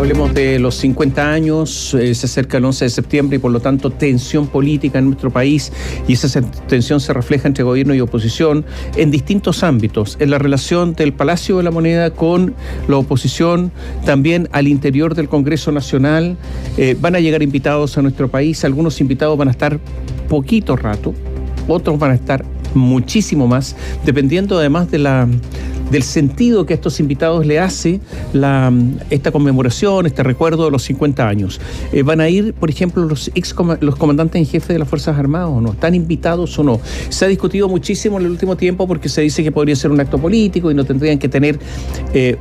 Hablemos de los 50 años, se acerca el 11 de septiembre y por lo tanto tensión política en nuestro país, y esa tensión se refleja entre gobierno y oposición en distintos ámbitos, en la relación del Palacio de la Moneda con la oposición, también al interior del Congreso Nacional. Van a llegar invitados a nuestro país, algunos invitados van a estar poquito rato, otros van a estar muchísimo más, dependiendo además del sentido que a estos invitados le hace esta conmemoración, este recuerdo de los 50 años. ¿Van a ir, por ejemplo, los comandantes en jefe de las Fuerzas Armadas o no? ¿Están invitados o no? Se ha discutido muchísimo en el último tiempo porque se dice que podría ser un acto político y no tendrían que tener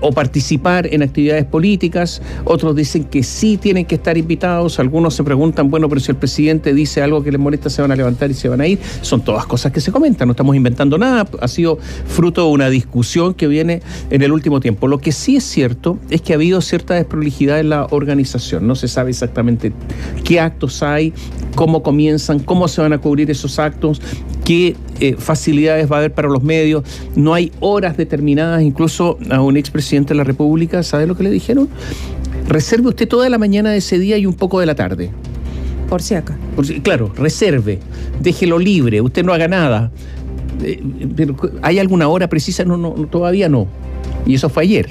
o participar en actividades políticas. Otros dicen que sí tienen que estar invitados. Algunos se preguntan, bueno, pero si el presidente dice algo que les molesta, se van a levantar y se van a ir. Son todas cosas que se comentan, no estamos inventando nada. Ha sido fruto de una discusión que viene en el último tiempo. Lo que sí es cierto es que ha habido cierta desprolijidad en la organización. No se sabe exactamente qué actos hay, cómo comienzan, cómo se van a cubrir esos actos, qué facilidades va a haber para los medios. No hay horas determinadas. Incluso a un expresidente de la República, ¿sabe lo que le dijeron? Reserve usted toda la mañana de ese día y un poco de la tarde. Por si acá. Claro, reserve, déjelo libre, usted no haga nada. Pero ¿hay alguna hora precisa? No, todavía no. Y eso fue ayer,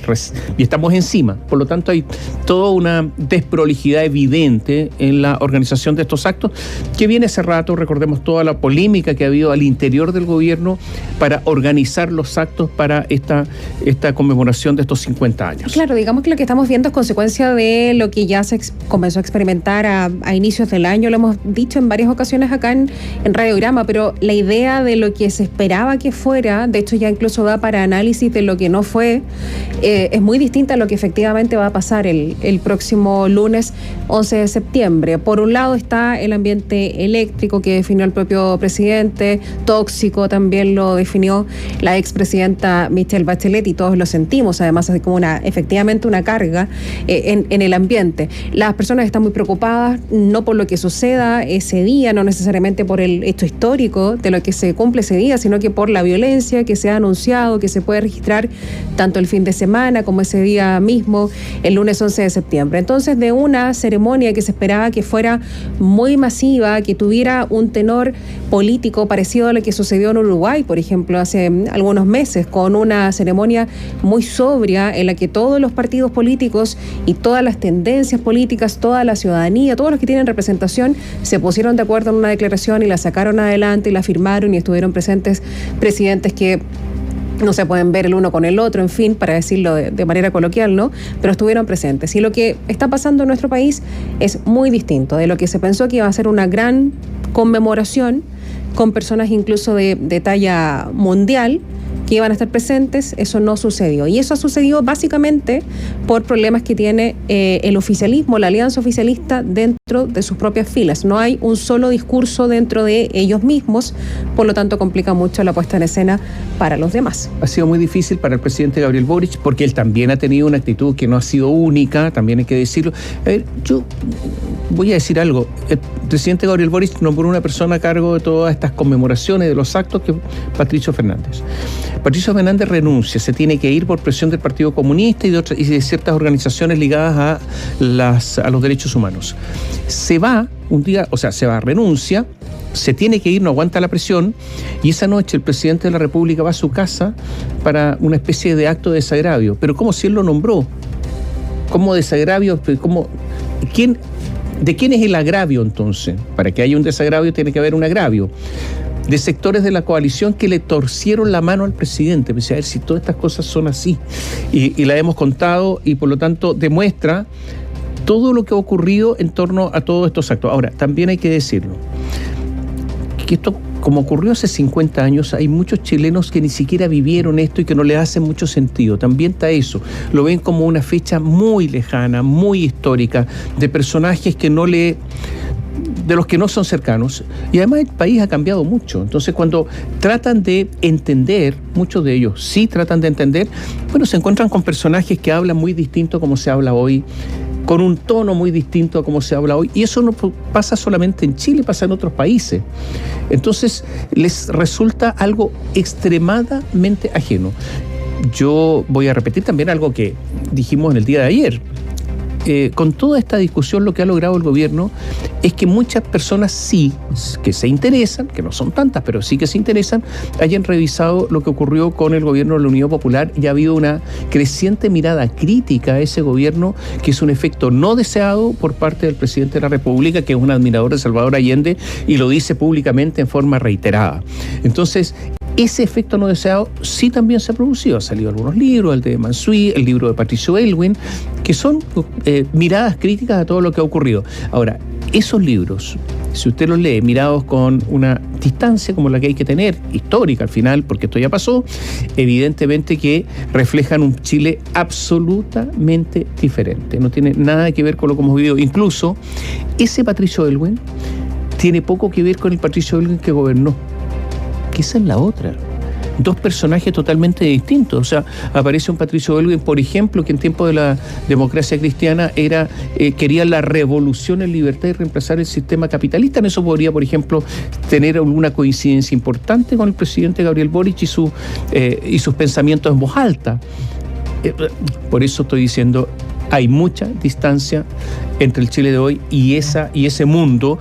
y estamos encima. Por lo tanto, hay toda una desprolijidad evidente en la organización de estos actos, que viene hace rato. Recordemos toda la polémica que ha habido al interior del gobierno para organizar los actos para esta conmemoración de estos 50 años. Claro, digamos que lo que estamos viendo es consecuencia de lo que ya se comenzó a experimentar a inicios del año. Lo hemos dicho en varias ocasiones acá en Radiograma, pero la idea de lo que se esperaba que fuera, de hecho ya incluso da para análisis de lo que no fue, es muy distinta a lo que efectivamente va a pasar el próximo lunes 11 de septiembre. Por un lado está el ambiente eléctrico que definió el propio presidente, tóxico también lo definió la expresidenta Michelle Bachelet, y todos lo sentimos, además así como efectivamente una carga en el ambiente. Las personas están muy preocupadas, no por lo que suceda ese día, no necesariamente por el hecho histórico de lo que se cumple ese día, sino que por la violencia que se ha anunciado, que se puede registrar tanto el fin de semana como ese día mismo, el lunes 11 de septiembre. Entonces, de una ceremonia que se esperaba que fuera muy masiva, que tuviera un tenor político parecido a lo que sucedió en Uruguay, por ejemplo, hace algunos meses, con una ceremonia muy sobria en la que todos los partidos políticos y todas las tendencias políticas, toda la ciudadanía, todos los que tienen representación, se pusieron de acuerdo en una declaración y la sacaron adelante y la firmaron, y estuvieron presentes presidentes que no se pueden ver el uno con el otro, en fin, para decirlo de manera coloquial, ¿no? Pero estuvieron presentes. Y lo que está pasando en nuestro país es muy distinto de lo que se pensó que iba a ser una gran conmemoración con personas incluso de talla mundial que iban a estar presentes. Eso no sucedió. Y eso ha sucedido básicamente por problemas que tiene el oficialismo, la alianza oficialista dentro de sus propias filas. No hay un solo discurso dentro de ellos mismos, por lo tanto complica mucho la puesta en escena para los demás. Ha sido muy difícil para el presidente Gabriel Boric, porque él también ha tenido una actitud que no ha sido única, también hay que decirlo. A ver, yo voy a decir algo. El presidente Gabriel Boric nombró una persona a cargo de todas estas conmemoraciones, de los actos, que Patricio Fernández. Patricio Fernández renuncia, se tiene que ir por presión del Partido Comunista y de ciertas organizaciones ligadas a los derechos humanos. Se va un día, renuncia, se tiene que ir, no aguanta la presión, y esa noche el presidente de la República va a su casa para una especie de acto de desagravio. Pero ¿cómo si él lo nombró? ¿Cómo desagravio? ¿De quién es el agravio entonces? Para que haya un desagravio tiene que haber un agravio. De sectores de la coalición que le torcieron la mano al presidente. Pues a ver si todas estas cosas son así. Y la hemos contado, y por lo tanto demuestra todo lo que ha ocurrido en torno a todos estos actos. Ahora, también hay que decirlo, que esto, como ocurrió hace 50 años, hay muchos chilenos que ni siquiera vivieron esto y que no les hace mucho sentido. También está eso. Lo ven como una fecha muy lejana, muy histórica, de personajes de los que no son cercanos, y además el país ha cambiado mucho. Entonces, cuando tratan de entender, muchos de ellos sí tratan de entender, bueno, se encuentran con personajes que hablan muy distinto como se habla hoy, con un tono muy distinto a como se habla hoy, y eso no pasa solamente en Chile, pasa en otros países. Entonces, les resulta algo extremadamente ajeno. Yo voy a repetir también algo que dijimos en el día de ayer. con toda esta discusión lo que ha logrado el gobierno es que muchas personas sí, que se interesan, que no son tantas, pero sí que se interesan, hayan revisado lo que ocurrió con el gobierno de la Unión Popular y ha habido una creciente mirada crítica a ese gobierno, que es un efecto no deseado por parte del presidente de la República, que es un admirador de Salvador Allende y lo dice públicamente en forma reiterada. Entonces, ese efecto no deseado sí también se ha producido. Han salido algunos libros, el de Mansuy, el libro de Patricio Aylwin, que son miradas críticas a todo lo que ha ocurrido. Ahora, esos libros, si usted los lee mirados con una distancia como la que hay que tener, histórica al final, porque esto ya pasó, evidentemente que reflejan un Chile absolutamente diferente. No tiene nada que ver con lo que hemos vivido. Incluso, ese Patricio Aylwin tiene poco que ver con el Patricio Aylwin que gobernó. Que esa es la otra. Dos personajes totalmente distintos. O sea, aparece un Patricio Aylwin, por ejemplo, que en tiempos de la democracia cristiana quería la revolución en libertad y reemplazar el sistema capitalista. En eso podría, por ejemplo, tener alguna coincidencia importante con el presidente Gabriel Boric y sus pensamientos en voz alta. Por eso estoy diciendo, hay mucha distancia entre el Chile de hoy y ese mundo,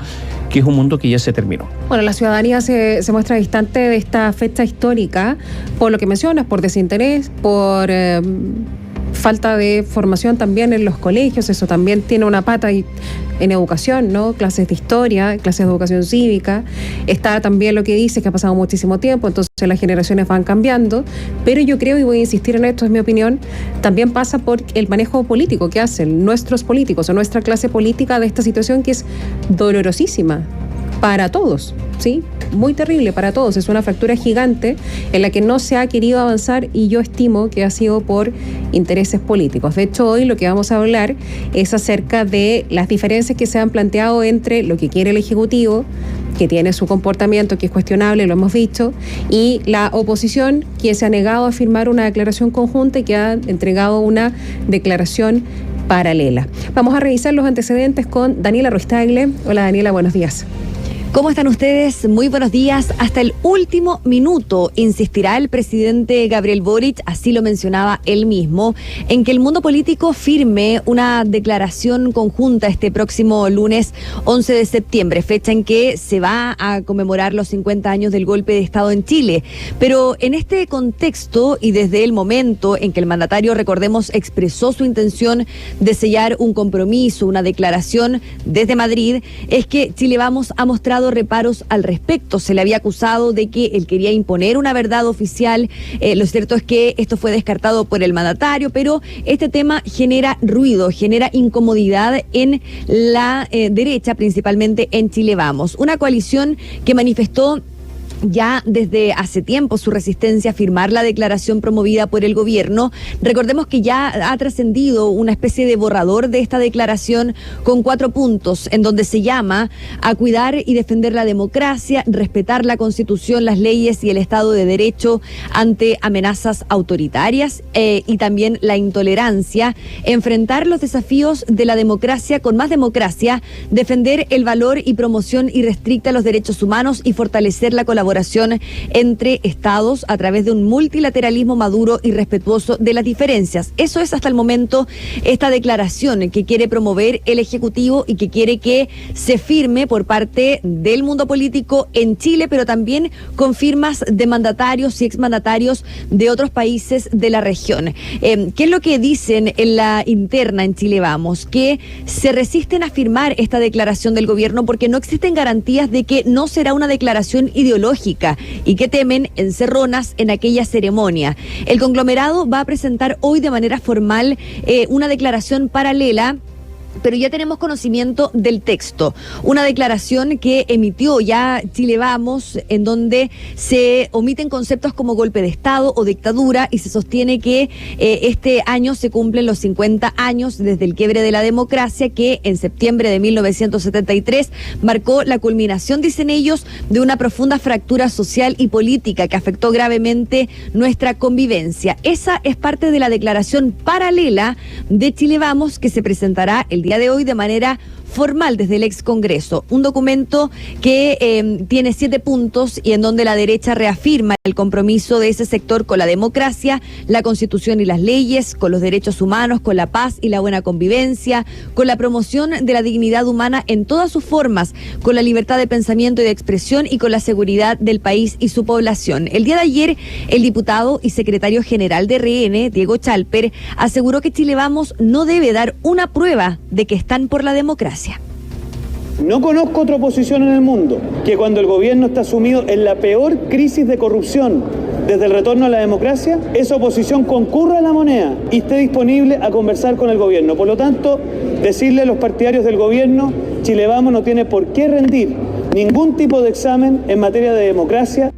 que es un mundo que ya se terminó. Bueno, la ciudadanía se muestra distante de esta fecha histórica por lo que mencionas, por desinterés, por falta de formación también en los colegios. Eso también tiene una pata en educación, ¿no? Clases de historia, clases de educación cívica. Está también lo que dice que ha pasado muchísimo tiempo, entonces las generaciones van cambiando. Pero yo creo, y voy a insistir en esto, es mi opinión, también pasa por el manejo político que hacen nuestros políticos o nuestra clase política de esta situación, que es dolorosísima para todos, ¿sí? Muy terrible para todos. Es una fractura gigante en la que no se ha querido avanzar, y yo estimo que ha sido por intereses políticos. De hecho, hoy lo que vamos a hablar es acerca de las diferencias que se han planteado entre lo que quiere el Ejecutivo, que tiene su comportamiento que es cuestionable, lo hemos dicho, y la oposición, que se ha negado a firmar una declaración conjunta y que ha entregado una declaración paralela. Vamos a revisar los antecedentes con Daniela Ruiz-Tagle. Hola Daniela, buenos días. ¿Cómo están ustedes? Muy buenos días. Hasta el último minuto insistirá el presidente Gabriel Boric, así lo mencionaba él mismo, en que el mundo político firme una declaración conjunta este próximo lunes 11 de septiembre, fecha en que se va a conmemorar los 50 años del golpe de Estado en Chile. Pero en este contexto y desde el momento en que el mandatario, recordemos, expresó su intención de sellar un compromiso, una declaración desde Madrid, es que Chile Vamos ha mostrado reparos al respecto. Se le había acusado de que él quería imponer una verdad oficial. Lo cierto es que esto fue descartado por el mandatario, pero este tema genera ruido, genera incomodidad en la derecha, principalmente en Chile Vamos. Una coalición que manifestó ya desde hace tiempo su resistencia a firmar la declaración promovida por el gobierno. Recordemos que ya ha trascendido una especie de borrador de esta declaración con 4 puntos, en donde se llama a cuidar y defender la democracia, respetar la Constitución, las leyes y el Estado de Derecho ante amenazas autoritarias y también la intolerancia, enfrentar los desafíos de la democracia con más democracia, defender el valor y promoción irrestricta de los derechos humanos y fortalecer la colaboración entre estados a través de un multilateralismo maduro y respetuoso de las diferencias. Eso es hasta el momento esta declaración que quiere promover el Ejecutivo y que quiere que se firme por parte del mundo político en Chile, pero también con firmas de mandatarios y exmandatarios de otros países de la región. ¿Qué es lo que dicen en la interna en Chile Vamos? Que se resisten a firmar esta declaración del gobierno porque no existen garantías de que no será una declaración ideológica y que temen encerronas en aquella ceremonia. El conglomerado va a presentar hoy de manera formal una declaración paralela, pero ya tenemos conocimiento del texto. Una declaración que emitió ya Chile Vamos, en donde se omiten conceptos como golpe de Estado o dictadura y se sostiene que este año se cumplen los 50 años desde el quiebre de la democracia, que en septiembre de 1973 marcó la culminación, dicen ellos, de una profunda fractura social y política que afectó gravemente nuestra convivencia. Esa es parte de la declaración paralela de Chile Vamos, que se presentará el día día de hoy de manera formal desde el ex Congreso, un documento que tiene 7 puntos y en donde la derecha reafirma el compromiso de ese sector con la democracia, la Constitución y las leyes, con los derechos humanos, con la paz y la buena convivencia, con la promoción de la dignidad humana en todas sus formas, con la libertad de pensamiento y de expresión y con la seguridad del país y su población. El día de ayer, el diputado y secretario general de RN, Diego Chalper, aseguró que Chile Vamos no debe dar una prueba de que están por la democracia. No conozco otra oposición en el mundo que cuando el gobierno está sumido en la peor crisis de corrupción desde el retorno a la democracia, esa oposición concurra a la moneda y esté disponible a conversar con el gobierno. Por lo tanto, decirle a los partidarios del gobierno, Chile Vamos no tiene por qué rendir ningún tipo de examen en materia de democracia.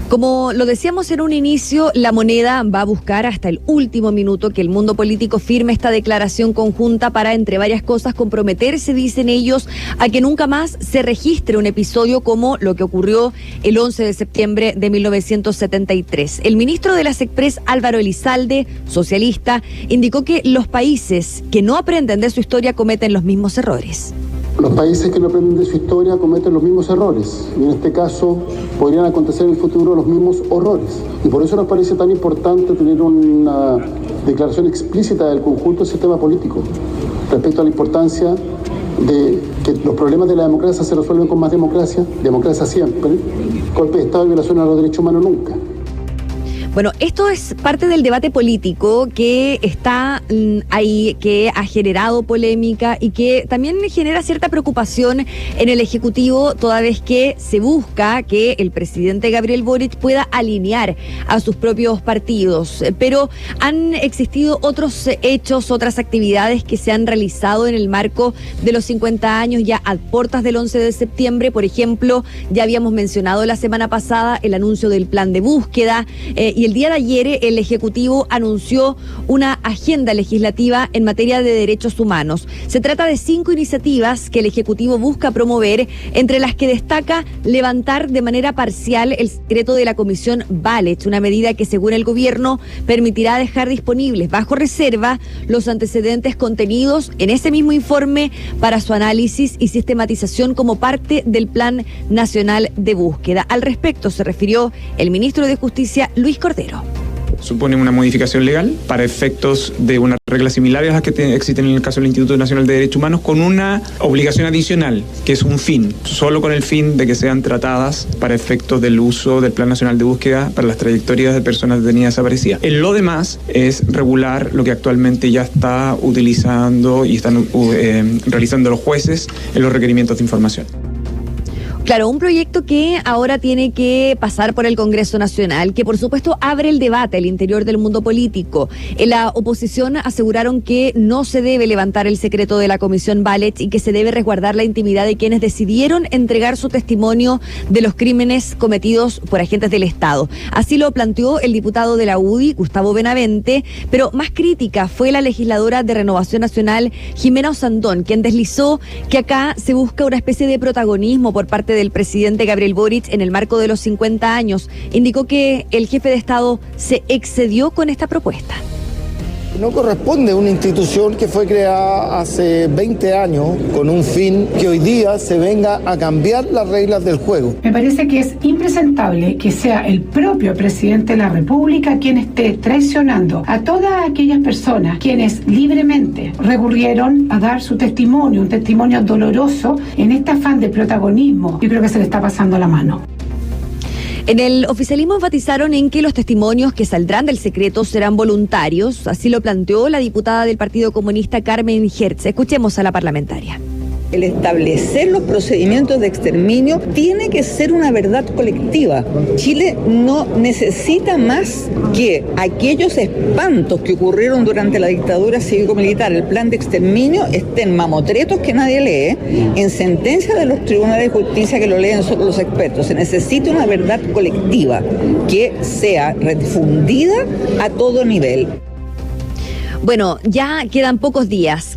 Como lo decíamos en un inicio, la moneda va a buscar hasta el último minuto que el mundo político firme esta declaración conjunta para, entre varias cosas, comprometerse, dicen ellos, a que nunca más se registre un episodio como lo que ocurrió el 11 de septiembre de 1973. El ministro de la SECPRES, Álvaro Elizalde, socialista, indicó que los países que no aprenden de su historia cometen los mismos errores. Los países que no aprenden de su historia cometen los mismos errores y en este caso podrían acontecer en el futuro los mismos horrores. Y por eso nos parece tan importante tener una declaración explícita del conjunto del sistema político respecto a la importancia de que los problemas de la democracia se resuelven con más democracia siempre, golpe de Estado y violación a los derechos humanos nunca. Bueno, esto es parte del debate político que está ahí, que ha generado polémica y que también genera cierta preocupación en el Ejecutivo, toda vez que se busca que el presidente Gabriel Boric pueda alinear a sus propios partidos. Pero han existido otros hechos, otras actividades que se han realizado en el marco de los 50 años ya a puertas del 11 de septiembre. Por ejemplo, ya habíamos mencionado la semana pasada el anuncio del plan de búsqueda, y el día de ayer el Ejecutivo anunció una agenda legislativa en materia de derechos humanos. Se trata de 5 iniciativas que el Ejecutivo busca promover, entre las que destaca levantar de manera parcial el secreto de la Comisión Valech, una medida que según el gobierno permitirá dejar disponibles bajo reserva los antecedentes contenidos en ese mismo informe para su análisis y sistematización como parte del Plan Nacional de Búsqueda. Al respecto se refirió el ministro de Justicia, Luis Cordero. Supone una modificación legal para efectos de unas reglas similares a las que existen en el caso del Instituto Nacional de Derechos Humanos, con una obligación adicional, que es un fin, solo con el fin de que sean tratadas para efectos del uso del Plan Nacional de Búsqueda para las trayectorias de personas detenidas desaparecidas. En lo demás es regular lo que actualmente ya está utilizando y están realizando los jueces en los requerimientos de información. Claro, un proyecto que ahora tiene que pasar por el Congreso Nacional, que por supuesto abre el debate al interior del mundo político. En la oposición aseguraron que no se debe levantar el secreto de la Comisión Valech y que se debe resguardar la intimidad de quienes decidieron entregar su testimonio de los crímenes cometidos por agentes del Estado. Así lo planteó el diputado de la UDI, Gustavo Benavente, pero más crítica fue la legisladora de Renovación Nacional, Jimena Osandón, quien deslizó que acá se busca una especie de protagonismo por parte del presidente Gabriel Boric en el marco de los 50 años. Indicó que el jefe de Estado se excedió con esta propuesta. No corresponde a una institución que fue creada hace 20 años con un fin que hoy día se venga a cambiar las reglas del juego. Me parece que es impresentable que sea el propio presidente de la República quien esté traicionando a todas aquellas personas quienes libremente recurrieron a dar su testimonio, un testimonio doloroso, en este afán de protagonismo. Yo creo que se le está pasando la mano. En el oficialismo enfatizaron en que los testimonios que saldrán del secreto serán voluntarios. Así lo planteó la diputada del Partido Comunista, Carmen Hertz. Escuchemos a la parlamentaria. El establecer los procedimientos de exterminio tiene que ser una verdad colectiva. Chile no necesita más que aquellos espantos que ocurrieron durante la dictadura cívico-militar, el plan de exterminio, estén mamotretos que nadie lee, en sentencia de los tribunales de justicia que lo leen solo los expertos. Se necesita una verdad colectiva que sea difundida a todo nivel. Bueno, ya quedan pocos días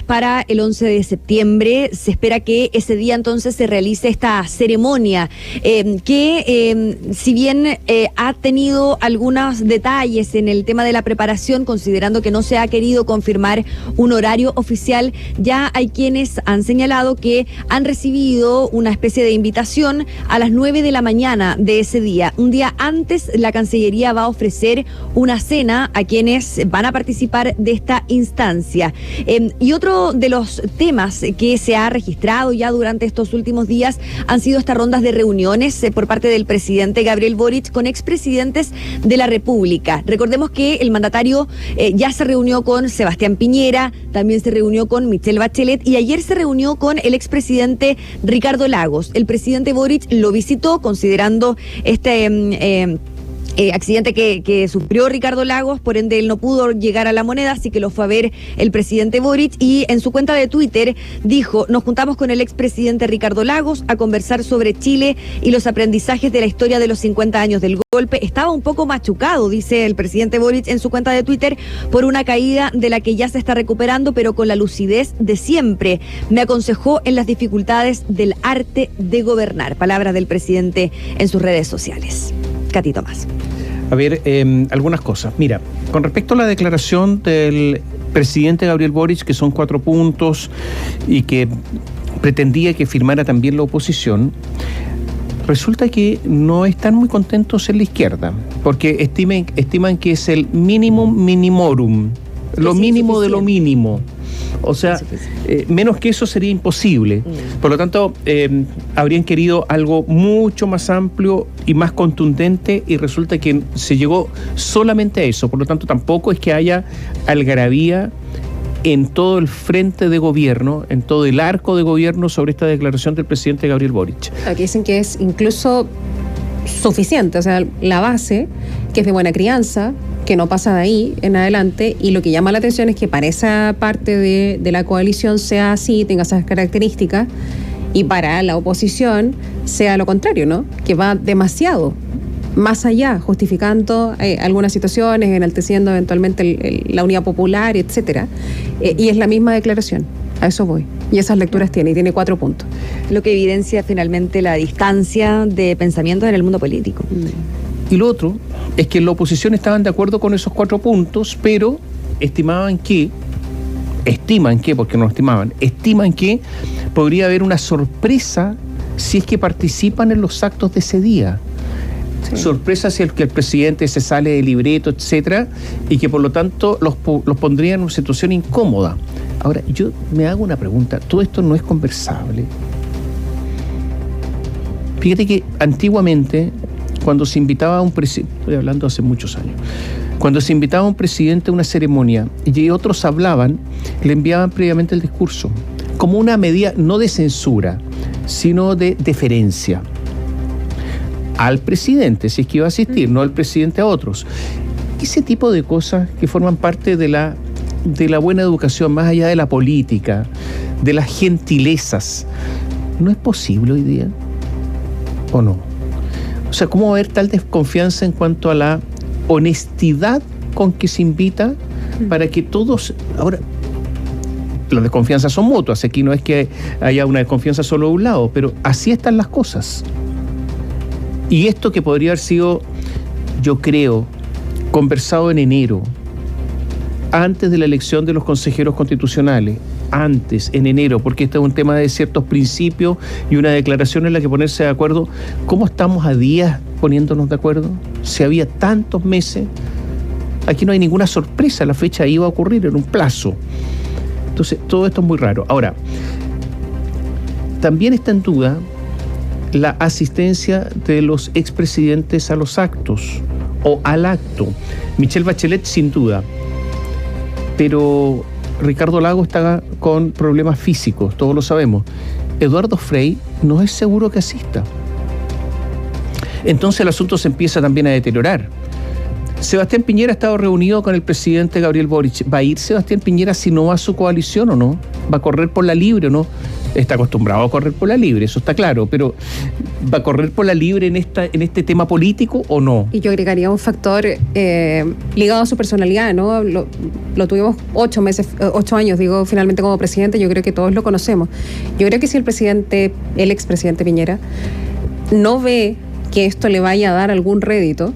para el 11 de septiembre. Se espera que ese día entonces se realice esta ceremonia que si bien ha tenido algunos detalles en el tema de la preparación, considerando que no se ha querido confirmar un horario oficial, ya hay quienes han señalado que han recibido una especie de invitación a las 9 de la mañana de ese día. Un día antes, la Cancillería va a ofrecer una cena a quienes van a participar de esta instancia. Y otro de los temas que se ha registrado ya durante estos últimos días han sido estas rondas de reuniones por parte del presidente Gabriel Boric con expresidentes de la República. Recordemos que el mandatario ya se reunió con Sebastián Piñera, también se reunió con Michelle Bachelet y ayer se reunió con el expresidente Ricardo Lagos. El presidente Boric lo visitó considerando este accidente que sufrió Ricardo Lagos, por ende él no pudo llegar a La Moneda, así que lo fue a ver el presidente Boric y en su cuenta de Twitter dijo: nos juntamos con el expresidente Ricardo Lagos a conversar sobre Chile y los aprendizajes de la historia de los 50 años del golpe. Estaba un poco machucado, dice el presidente Boric en su cuenta de Twitter, por una caída de la que ya se está recuperando, pero con la lucidez de siempre. Me aconsejó en las dificultades del arte de gobernar. Palabras del presidente en sus redes sociales. Katy Tomás. A ver, algunas cosas. Mira, con respecto a la declaración del presidente Gabriel Boric, que son 4 puntos y que pretendía que firmara también la oposición, resulta que no están muy contentos en la izquierda, porque estiman que es el minimum minimorum, lo mínimo de lo mínimo. O sea, menos que eso sería imposible. Por lo tanto, habrían querido algo mucho más amplio y más contundente y resulta que se llegó solamente a eso. Por lo tanto, tampoco es que haya algarabía en todo el frente de gobierno, en todo el arco de gobierno sobre esta declaración del presidente Gabriel Boric. Aquí dicen que es incluso suficiente, o sea, la base, que es de buena crianza, que no pasa de ahí en adelante, y lo que llama la atención es que para esa parte de la coalición sea así, tenga esas características, y para la oposición sea lo contrario, ¿no? Que va demasiado más allá, justificando algunas situaciones, enalteciendo eventualmente la unidad popular, etcétera. Y es la misma declaración, a eso voy. Y esas lecturas tiene 4 puntos. Lo que evidencia finalmente la distancia de pensamiento en el mundo político. Y lo otro es que en la oposición estaban de acuerdo con esos 4 puntos, pero estiman que podría haber una sorpresa si es que participan en los actos de ese día. Sí. Sorpresa si el presidente se sale del libreto, etcétera, y que por lo tanto los pondría en una situación incómoda. Ahora, yo me hago una pregunta, ¿todo esto no es conversable? Fíjate que antiguamente, cuando se invitaba a un presidente, estoy hablando hace muchos años, cuando se invitaba a un presidente a una ceremonia y otros hablaban, le enviaban previamente el discurso, como una medida no de censura, sino de deferencia al presidente, si es que iba a asistir, no al presidente a otros. Ese tipo de cosas que forman parte de la buena educación, más allá de la política, de las gentilezas, ¿no es posible hoy día? ¿O no? O sea, ¿cómo va a haber tal desconfianza en cuanto a la honestidad con que se invita para que todos... Ahora, las desconfianzas son mutuas, aquí no es que haya una desconfianza solo de un lado, pero así están las cosas. Y esto que podría haber sido, yo creo, conversado en enero, antes de la elección de los consejeros constitucionales, antes, en enero, porque este es un tema de ciertos principios y una declaración en la que ponerse de acuerdo. ¿Cómo estamos a días poniéndonos de acuerdo? Si había tantos meses, aquí no hay ninguna sorpresa, la fecha iba a ocurrir en un plazo. Entonces, todo esto es muy raro. Ahora, también está en duda la asistencia de los expresidentes a los actos o al acto. Michelle Bachelet, sin duda, pero Ricardo Lagos está con problemas físicos, todos lo sabemos. Eduardo Frei no es seguro que asista. Entonces el asunto se empieza también a deteriorar. Sebastián Piñera ha estado reunido con el presidente Gabriel Boric. ¿Va a ir Sebastián Piñera si no va a su coalición o no? ¿Va a correr por la libre o no? está acostumbrado a correr por la libre, eso está claro, pero ¿va a correr por la libre en este tema político o no? Y yo agregaría un factor ligado a su personalidad, ¿no? Lo tuvimos 8 años, finalmente como presidente, yo creo que todos lo conocemos. Yo creo que si el expresidente Piñera no ve que esto le vaya a dar algún rédito,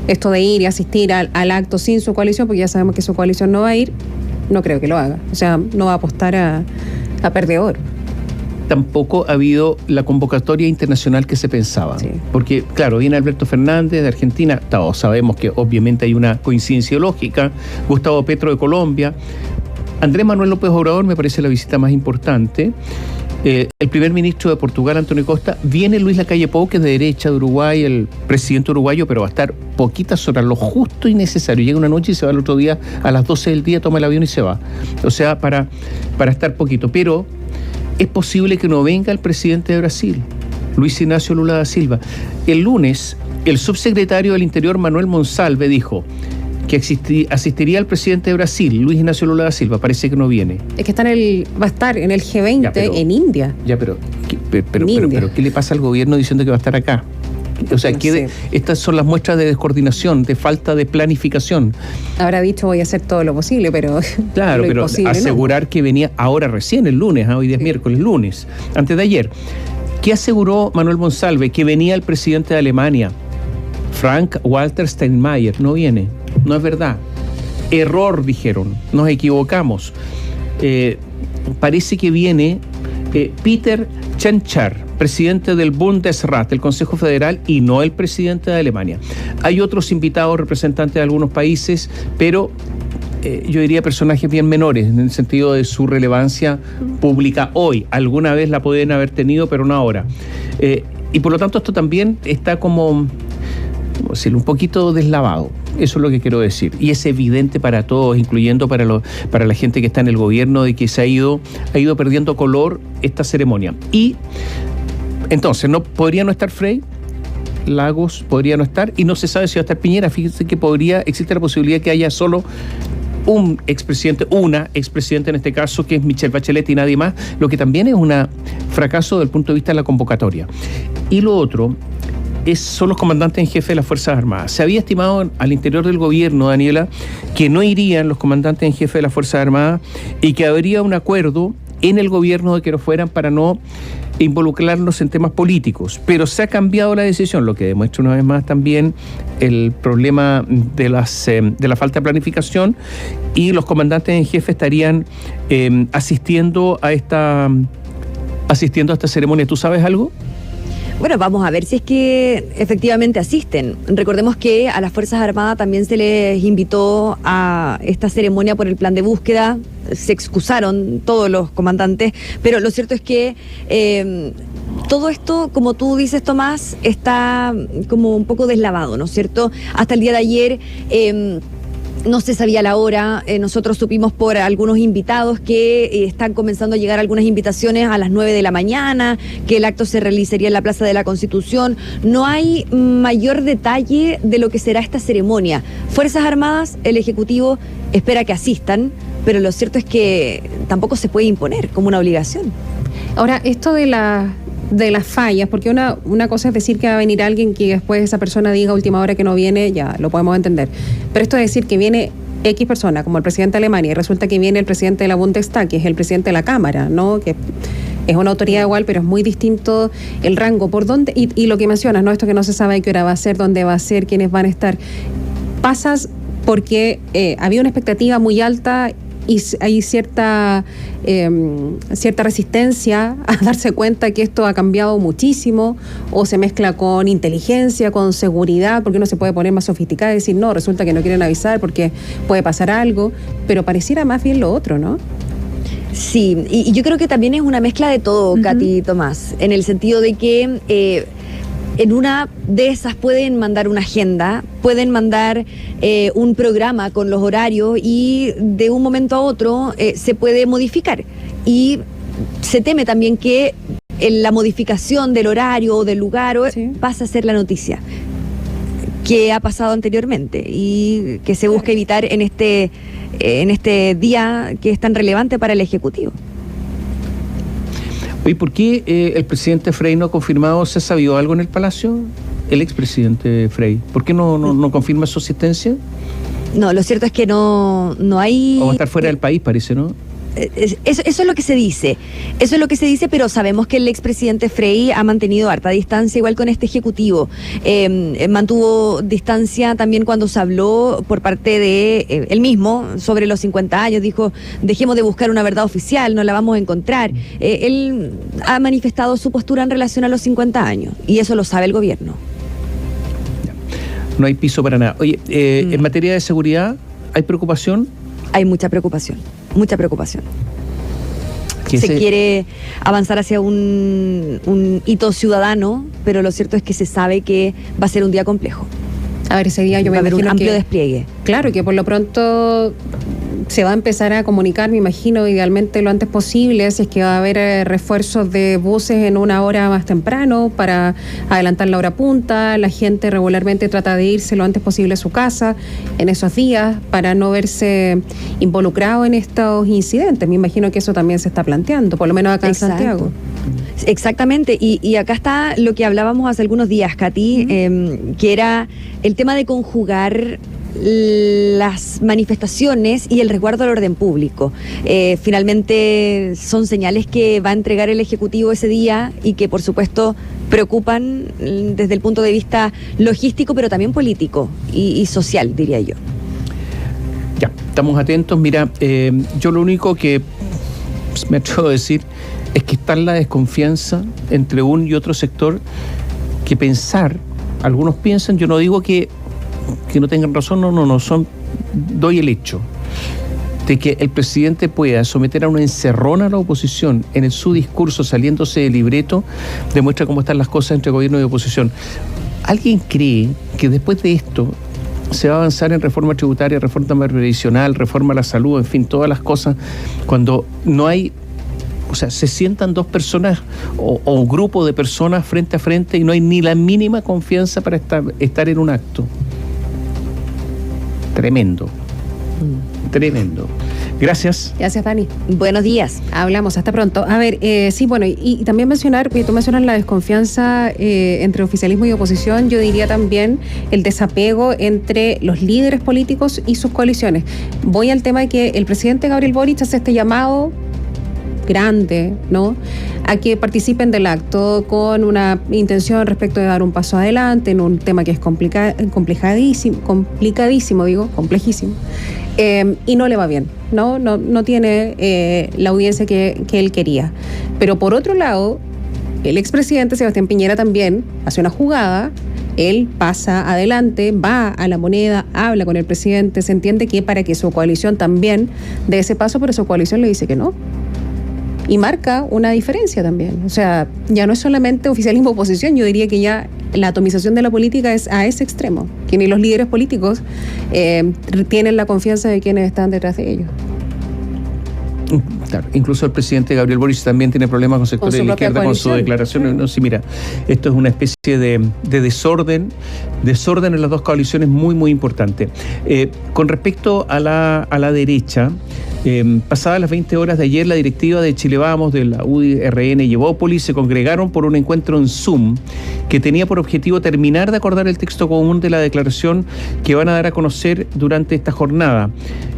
esto de ir y asistir al acto sin su coalición, porque ya sabemos que su coalición no va a ir, no creo que lo haga. O sea, no va a apostar a perdedor. Tampoco ha habido la convocatoria internacional que se pensaba. Sí. Porque, claro, viene Alberto Fernández de Argentina, todos sabemos que obviamente hay una coincidencia lógica, Gustavo Petro de Colombia, Andrés Manuel López Obrador me parece la visita más importante, el primer ministro de Portugal, Antonio Costa, viene Luis Lacalle Pou, que es de derecha de Uruguay, el presidente uruguayo, pero va a estar poquitas horas, lo justo y necesario. Llega una noche y se va el otro día a las 12 del día, toma el avión y se va. O sea, para estar poquito. Pero es posible que no venga el presidente de Brasil, Luis Ignacio Lula da Silva. El lunes, el subsecretario del Interior, Manuel Monsalve, dijo que asistiría al presidente de Brasil, Luis Ignacio Lula da Silva. Parece que no viene. Es que va a estar en el G20 ya, en India. Ya, pero ¿qué le pasa al gobierno diciendo que va a estar acá? O sea, estas son las muestras de descoordinación, de falta de planificación. Habrá dicho voy a hacer todo lo posible, pero claro, pero asegurar que venía ahora recién el lunes, hoy día es miércoles, lunes, antes de ayer. ¿Qué aseguró Manuel Monsalve? Que venía el presidente de Alemania, Frank-Walter Steinmeier. No viene, no es verdad. Error, dijeron, nos equivocamos. Parece que viene Peter Tschentscher, presidente del Bundesrat, el Consejo Federal, y no el presidente de Alemania. Hay otros invitados, representantes de algunos países, pero yo diría personajes bien menores, en el sentido de su relevancia pública hoy. Alguna vez la pueden haber tenido, pero no ahora. Y por lo tanto esto también está como decirlo, un poquito deslavado. Eso es lo que quiero decir. Y es evidente para todos, incluyendo para la gente que está en el gobierno, de que se ha ido perdiendo color esta ceremonia. Y entonces, ¿podría no estar Frey? Lagos podría no estar, y no se sabe si va a estar Piñera. Fíjense que existe la posibilidad que haya solo un expresidente, una expresidenta en este caso, que es Michelle Bachelet y nadie más, lo que también es un fracaso desde el punto de vista de la convocatoria. Y lo otro son los comandantes en jefe de las Fuerzas Armadas. Se había estimado al interior del gobierno, Daniela, que no irían los comandantes en jefe de las Fuerzas Armadas y que habría un acuerdo en el gobierno de que no fueran para no involucrarlos en temas políticos. Pero se ha cambiado la decisión, lo que demuestra una vez más también el problema de la falta de planificación, y los comandantes en jefe estarían asistiendo a esta ceremonia. ¿Tú sabes algo? Bueno, vamos a ver si es que efectivamente asisten. Recordemos que a las Fuerzas Armadas también se les invitó a esta ceremonia por el plan de búsqueda. Se excusaron todos los comandantes, pero lo cierto es que todo esto, como tú dices, Tomás, está como un poco deslavado, ¿no es cierto? Hasta el día de ayer no se sabía la hora. Nosotros supimos por algunos invitados que están comenzando a llegar algunas invitaciones a las 9 de la mañana, que el acto se realizaría en la Plaza de la Constitución. No hay mayor detalle de lo que será esta ceremonia. Fuerzas Armadas, el Ejecutivo espera que asistan, pero lo cierto es que tampoco se puede imponer como una obligación. Ahora, esto de las fallas, porque una cosa es decir que va a venir alguien que después esa persona diga a última hora que no viene, ya lo podemos entender. Pero esto de decir que viene X persona, como el presidente de Alemania, y resulta que viene el presidente de la Bundestag, que es el presidente de la Cámara, ¿no? Que es una autoridad igual, pero es muy distinto el rango. ¿Por dónde? Y lo que mencionas, ¿no? Esto que no se sabe qué hora va a ser, dónde va a ser, quiénes van a estar. Pasas porque había una expectativa muy alta y hay cierta resistencia a darse cuenta que esto ha cambiado muchísimo, o se mezcla con inteligencia, con seguridad, porque uno se puede poner más sofisticado y decir, no, resulta que no quieren avisar porque puede pasar algo, pero pareciera más bien lo otro, ¿no? Sí, y yo creo que también es una mezcla de todo, Katy y Tomás, en el sentido de que en una de esas pueden mandar una agenda, pueden mandar un programa con los horarios, y de un momento a otro se puede modificar. Y se teme también que la modificación del horario o del lugar pase a ser la noticia que ha pasado anteriormente y que se busca evitar en este día que es tan relevante para el Ejecutivo. ¿Y por qué el presidente Frey no ha confirmado? ¿Se ha sabido algo en el Palacio? El expresidente Frey. ¿Por qué no confirma su asistencia? No, lo cierto es que no hay... O va a estar fuera del país, parece, ¿no? Eso es lo que se dice. Eso es lo que se dice, pero sabemos que el expresidente Frey ha mantenido harta distancia igual con este ejecutivo. Mantuvo distancia también cuando se habló por parte de él mismo sobre los 50 años. Dijo, dejemos de buscar una verdad oficial, no la vamos a encontrar. Él ha manifestado su postura en relación a los 50 años y eso lo sabe el gobierno. No hay piso para nada. Oye, en materia de seguridad, ¿hay preocupación? Hay mucha preocupación. Mucha preocupación. Se quiere avanzar hacia un hito ciudadano, pero lo cierto es que se sabe que va a ser un día complejo. A ver, ese día yo me imagino un amplio despliegue. Claro, que por lo pronto se va a empezar a comunicar, me imagino, idealmente lo antes posible, si es que va a haber refuerzos de buses en una hora más temprano para adelantar la hora punta. La gente regularmente trata de irse lo antes posible a su casa en esos días para no verse involucrado en estos incidentes. Me imagino que eso también se está planteando, por lo menos acá en Santiago. Exactamente, y acá está lo que hablábamos hace algunos días, Katy, que era el tema de conjugar las manifestaciones y el resguardo al orden público. Finalmente son señales que va a entregar el Ejecutivo ese día y que por supuesto preocupan desde el punto de vista logístico, pero también político y social, diría yo. Ya, estamos atentos. Mira, yo lo único que me atrevo a decir es que está la desconfianza entre un y otro sector, que pensar, algunos piensan, yo no digo que no tengan razón, doy el hecho de que el presidente pueda someter a una encerrona a la oposición en su discurso saliéndose del libreto, demuestra cómo están las cosas entre gobierno y oposición. ¿Alguien cree que después de esto se va a avanzar en reforma tributaria, reforma previsional, reforma a la salud, en fin, todas las cosas, cuando no hay, o sea, se sientan dos personas o un grupo de personas frente a frente y no hay ni la mínima confianza para estar en un acto? Tremendo. Tremendo. Gracias. Gracias, Dani. Buenos días. Hablamos, hasta pronto. A ver, sí, bueno, y también mencionar, tú mencionas la desconfianza entre oficialismo y oposición, yo diría también el desapego entre los líderes políticos y sus coaliciones. Voy al tema de que el presidente Gabriel Boric hace este llamado grande, ¿no?, a que participen del acto con una intención respecto de dar un paso adelante en un tema que es complejísimo, y no le va bien, no tiene la audiencia que él quería. Pero por otro lado, el expresidente Sebastián Piñera también hace una jugada. Él pasa adelante, va a La Moneda, habla con el presidente, se entiende que para que su coalición también dé ese paso, pero su coalición le dice que no. Y marca una diferencia también. O sea, ya no es solamente oficialismo-oposición, yo diría que ya la atomización de la política es a ese extremo, que ni los líderes políticos tienen la confianza de quienes están detrás de ellos. Claro, incluso el presidente Gabriel Boric también tiene problemas con sectores de la izquierda con su declaración. No, sí, mira, esto es una especie de desorden en las dos coaliciones muy, muy importante. Con respecto a la derecha, pasadas las 20 horas de ayer, la directiva de Chile Vamos, de la UDI, RN y Evópolis se congregaron por un encuentro en Zoom que tenía por objetivo terminar de acordar el texto común de la declaración que van a dar a conocer durante esta jornada.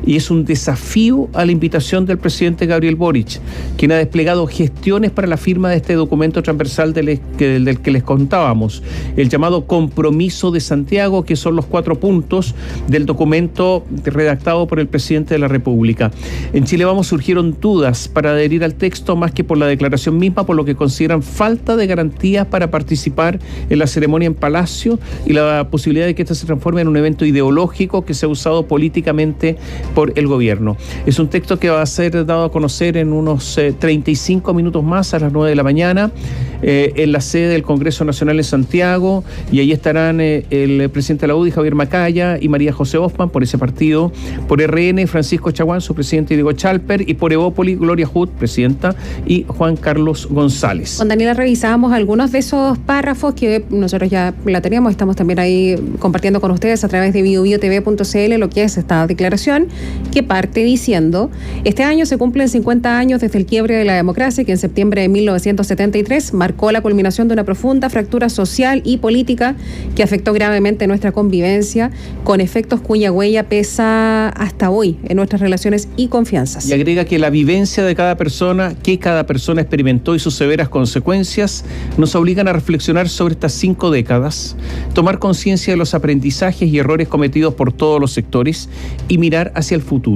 Y es un desafío a la invitación del presidente Gabriel Boric, quien ha desplegado gestiones para la firma de este documento transversal del que les contábamos, el llamado Compromiso de Santiago, que son los 4 puntos del documento redactado por el presidente de la República. En Chile Vamos surgieron dudas para adherir al texto más que por la declaración misma, por lo que consideran falta de garantías para participar en la ceremonia en Palacio y la posibilidad de que esta se transforme en un evento ideológico que sea usado políticamente por el gobierno. Es un texto que va a ser dado a conocer en unos 35 minutos más, a las 9 de la mañana, en la sede del Congreso Nacional en Santiago, y ahí estarán el presidente de la UDI, Javier Macaya, y María José Hoffman, por ese partido, por RN, Francisco Chaguán, su presidente, y Diego Chalper, y por Evópolis, Gloria Hood, presidenta, y Juan Carlos González. Con Daniela revisábamos algunos de esos párrafos que nosotros ya la teníamos, estamos también ahí compartiendo con ustedes a través de biobiotv.cl lo que es esta declaración, que parte diciendo: este año se cumplen 50 años desde el quiebre de la democracia, que en septiembre de 1973 marcó la culminación de una profunda fractura social y política que afectó gravemente nuestra convivencia, con efectos cuya huella pesa hasta hoy en nuestras relaciones y confianzas. Y agrega que la vivencia de cada persona, que cada persona experimentó y sus severas consecuencias, nos obligan a reflexionar sobre estas 5 décadas, tomar conciencia de los aprendizajes y errores cometidos por todos los sectores y mirar hacia el futuro.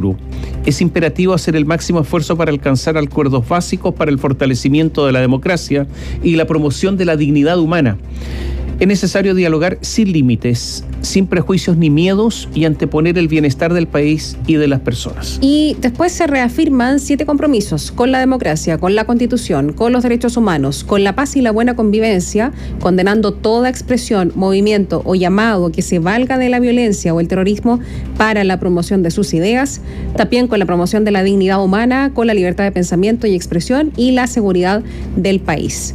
Es imperativo hacer el máximo esfuerzo para alcanzar acuerdos básicos para el fortalecimiento de la democracia y la promoción de la dignidad humana. Es necesario dialogar sin límites, sin prejuicios ni miedos, y anteponer el bienestar del país y de las personas. Y después se reafirman 7 compromisos con la democracia, con la Constitución, con los derechos humanos, con la paz y la buena convivencia, condenando toda expresión, movimiento o llamado que se valga de la violencia o el terrorismo para la promoción de sus ideas, también con la promoción de la dignidad humana, con la libertad de pensamiento y expresión y la seguridad del país.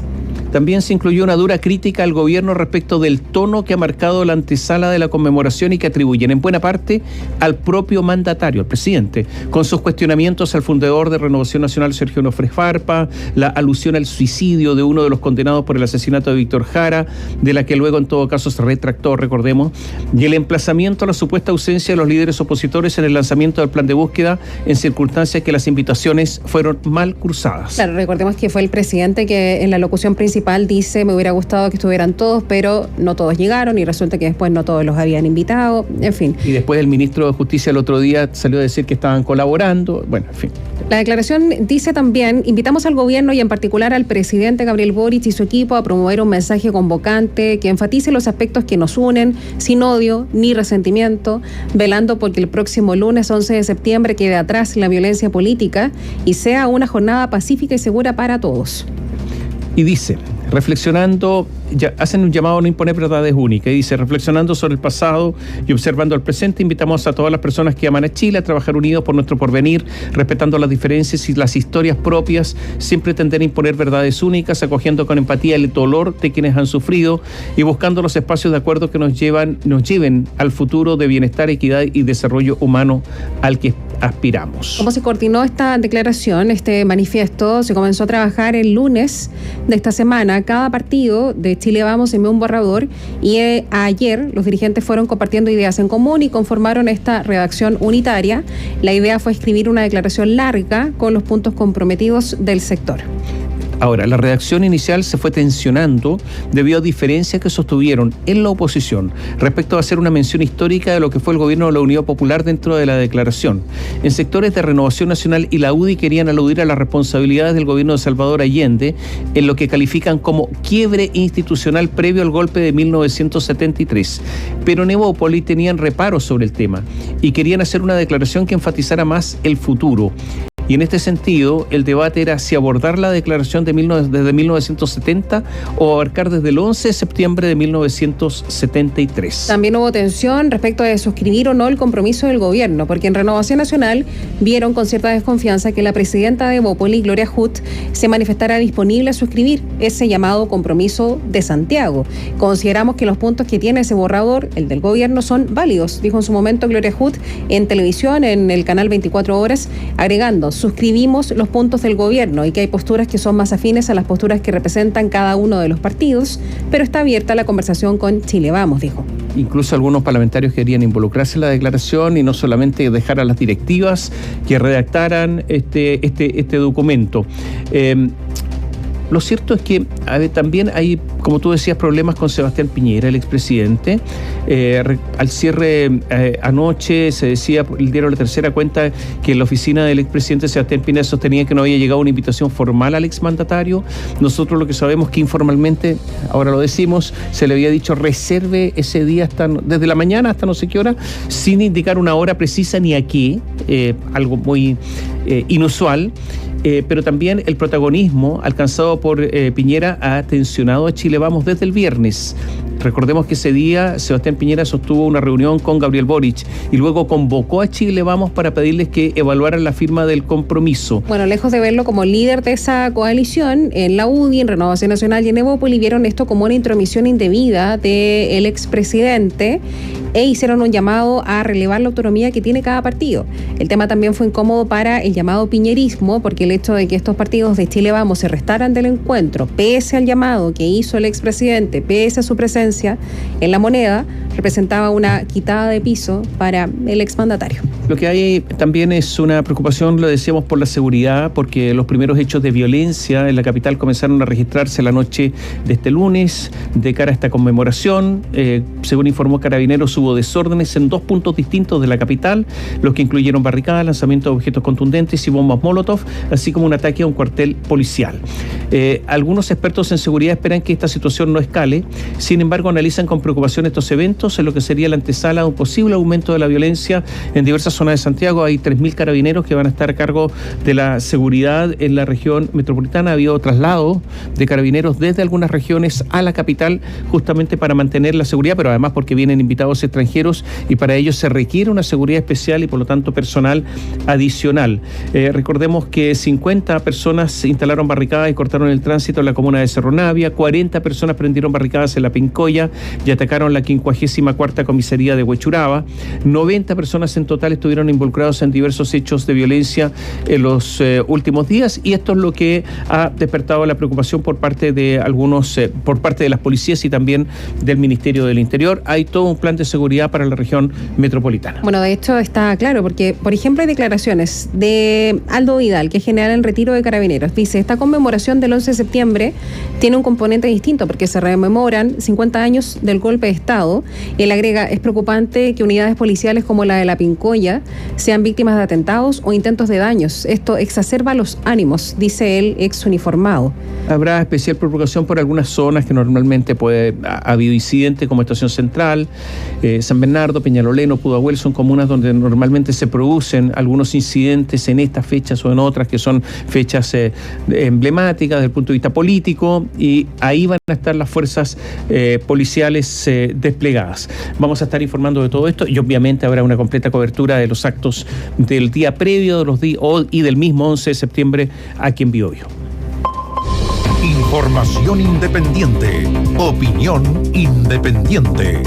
También se incluyó una dura crítica al gobierno respecto del tono que ha marcado la antesala de la conmemoración y que atribuyen en buena parte al propio mandatario, al presidente, con sus cuestionamientos al fundador de Renovación Nacional, Sergio Nofre Farpa, la alusión al suicidio de uno de los condenados por el asesinato de Víctor Jara, de la que luego en todo caso se retractó, recordemos, y el emplazamiento a la supuesta ausencia de los líderes opositores en el lanzamiento del plan de búsqueda en circunstancias que las invitaciones fueron mal cursadas. Claro, recordemos que fue el presidente que en la locución principal dice: me hubiera gustado que estuvieran todos, pero no todos llegaron, y resulta que después no todos los habían invitado, en fin. Y después el ministro de Justicia el otro día salió a decir que estaban colaborando, bueno, en fin. La declaración dice también: invitamos al gobierno y en particular al presidente Gabriel Boric y su equipo a promover un mensaje convocante que enfatice los aspectos que nos unen, sin odio ni resentimiento, velando porque el próximo lunes 11 de septiembre quede atrás la violencia política y sea una jornada pacífica y segura para todos. Y dice, reflexionando, hacen un llamado a no imponer verdades únicas, y dice: reflexionando sobre el pasado y observando el presente, invitamos a todas las personas que aman a Chile a trabajar unidos por nuestro porvenir, respetando las diferencias y las historias propias, sin pretender imponer verdades únicas, acogiendo con empatía el dolor de quienes han sufrido y buscando los espacios de acuerdo que nos lleven al futuro de bienestar, equidad y desarrollo humano al que aspiramos. ¿Cómo se coordinó esta declaración, este manifiesto? Se comenzó a trabajar el lunes de esta semana. Cada partido de Chile Vamos envió un borrador y ayer los dirigentes fueron compartiendo ideas en común y conformaron esta redacción unitaria. La idea fue escribir una declaración larga con los puntos comprometidos del sector. Ahora, la redacción inicial se fue tensionando debido a diferencias que sostuvieron en la oposición respecto a hacer una mención histórica de lo que fue el gobierno de la Unidad Popular dentro de la declaración. En sectores de Renovación Nacional y la UDI querían aludir a las responsabilidades del gobierno de Salvador Allende en lo que califican como quiebre institucional previo al golpe de 1973. Pero en Evópoli tenían reparos sobre el tema y querían hacer una declaración que enfatizara más el futuro. Y en este sentido, el debate era si abordar la declaración desde 1970 o abarcar desde el 11 de septiembre de 1973. También hubo tensión respecto de suscribir o no el compromiso del gobierno, porque en Renovación Nacional vieron con cierta desconfianza que la presidenta de Evópoli, Gloria Hutt, se manifestara disponible a suscribir ese llamado compromiso de Santiago. Consideramos que los puntos que tiene ese borrador, el del gobierno, son válidos, dijo en su momento Gloria Hutt en televisión, en el canal 24 Horas, agregando: suscribimos los puntos del gobierno y que hay posturas que son más afines a las posturas que representan cada uno de los partidos, pero está abierta la conversación con Chile Vamos, dijo. Incluso algunos parlamentarios querían involucrarse en la declaración y no solamente dejar a las directivas que redactaran este documento. Lo cierto es que también hay, como tú decías, problemas con Sebastián Piñera, el expresidente. Al cierre anoche se decía, el diario La Tercera cuenta que la oficina del expresidente Sebastián Piñera sostenía que no había llegado una invitación formal al exmandatario. Nosotros lo que sabemos es que informalmente, ahora lo decimos, se le había dicho reserve ese día desde la mañana hasta no sé qué hora, sin indicar una hora precisa ni a qué, algo muy inusual. Pero también el protagonismo alcanzado por Piñera ha tensionado a Chile Vamos desde el viernes. Recordemos que ese día Sebastián Piñera sostuvo una reunión con Gabriel Boric y luego convocó a Chile Vamos para pedirles que evaluaran la firma del compromiso. Bueno, lejos de verlo como líder de esa coalición, en la UDI, en Renovación Nacional y en Evópoli vieron esto como una intromisión indebida del expresidente e hicieron un llamado a relevar la autonomía que tiene cada partido. El tema también fue incómodo para el llamado piñerismo, porque el hecho de que estos partidos de Chile Vamos se restaran del encuentro, pese al llamado que hizo el expresidente, pese a su presencia en la moneda, representaba una quitada de piso para el exmandatario. Lo que hay también es una preocupación, lo decíamos, por la seguridad, porque los primeros hechos de violencia en la capital comenzaron a registrarse la noche de este lunes, de cara a esta conmemoración. Según informó Carabineros, hubo desórdenes en 2 puntos distintos de la capital, los que incluyeron barricadas, lanzamiento de objetos contundentes y bombas Molotov, así como un ataque a un cuartel policial. Algunos expertos en seguridad esperan que esta situación no escale, sin embargo analizan con preocupación estos eventos en lo que sería la antesala de un posible aumento de la violencia en diversas zonas de Santiago. Hay 3.000 carabineros que van a estar a cargo de la seguridad en la región metropolitana. Ha habido traslado de carabineros desde algunas regiones a la capital justamente para mantener la seguridad, pero además porque vienen invitados extranjeros y para ello se requiere una seguridad especial y por lo tanto personal adicional. Recordemos que 50 personas instalaron barricadas y cortaron el tránsito en la comuna de Cerro Navia, 40 personas prendieron barricadas en la Pincoya y atacaron la 54ª comisaría de Huechuraba, 90 personas en total estuvieron involucrados en diversos hechos de violencia en los últimos días, y esto es lo que ha despertado la preocupación por parte de algunos, por parte de las policías y también del Ministerio del Interior. Hay todo un plan de seguridad para la región metropolitana. Bueno, de hecho está claro, porque por ejemplo hay declaraciones de Aldo Vidal, que es general en retiro de Carabineros. Dice, esta conmemoración del 11 de septiembre tiene un componente distinto porque se rememoran 50 años del golpe de Estado. Él agrega, es preocupante que unidades policiales como la de la Pincoya sean víctimas de atentados o intentos de daños. Esto exacerba los ánimos, dice él, ex uniformado. Habrá especial preocupación por algunas zonas que normalmente ha habido incidentes, como Estación Central, San Bernardo, Peñalolén, Pudahuel, son comunas donde normalmente se producen algunos incidentes en estas fechas o en otras que son fechas emblemáticas desde el punto de vista político, y ahí van a estar las fuerzas policiales desplegadas. Vamos a estar informando de todo esto y obviamente habrá una completa cobertura de los actos del día previo de los y del mismo 11 de septiembre aquí en Biobío. Información independiente, opinión independiente.